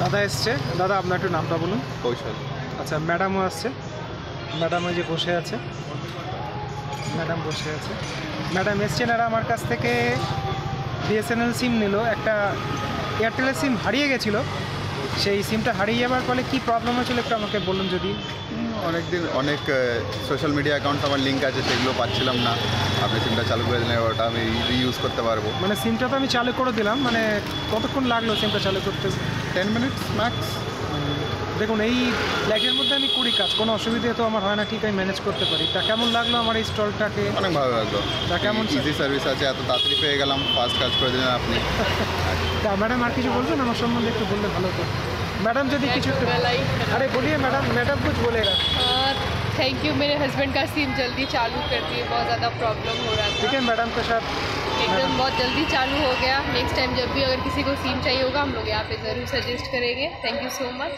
দাদা এসছে। দাদা আপনার একটু নামটা বলুন। কৌশল। আচ্ছা, ম্যাডামও আসছে। ম্যাডাম ওই যে বসে আছে, ম্যাডাম বসে আছে। ম্যাডাম এসছেন আর আমার কাছ থেকে বিএসএনএল সিম নিল। একটা এয়ারটেলের সিম হারিয়ে গেছিলো, সেই সিমটা হারিয়ে যাওয়ার ফলে কী প্রবলেম হয়েছিল একটু আমাকে বলুন যদি। অনেক সোশ্যাল মিডিয়া অ্যাকাউন্ট আমার লিঙ্ক আছে, সেগুলো পাচ্ছিলাম না। আপনি সিমটা চালু করে দিলে ওটা আমি রিইউজ করতে পারবো। মানে সিমটা তো আমি চালু করে দিলাম, মানে কতক্ষণ লাগলো সিমটা চালু করতে? 10 মিনিটস ম্যাক্স। দেখুন, এই ল্যাগের মধ্যে আমি করি কাজ, কোনো অসুবিধে তো আমার হয় না, ঠিক আমি ম্যানেজ করতে পারি। তা কেমন লাগলো আমার এই স্টলটাকে? অনেক ভালো লাগলো। তা কেমন ইজি সার্ভিস আছে, এত তাড়াতাড়ি পেয়ে গেলাম, ফাস্ট কাজ করে দিলেন আপনি। তা ম্যাডাম আর কিছু বলবেন আমার সম্বন্ধে একটু বললে ভালো হতো। मैडम जो কিছু अरे बोलिए मैडम, मैडम कुछ बोलेगा। थैंक यू, मेरे हस्बैंड का सिम जल्दी चालू कर दिए, बहुत ज़्यादा प्रॉब्लम हो रहा था। ठीक है मैडम के साथ एकदम बहुत जल्दी चालू हो गया। नेक्स्ट टाइम जब भी अगर किसी को सिम चाहिए होगा हम लोग यहाँ पे ज़रूर सजेस्ट करेंगे। Thank you so much.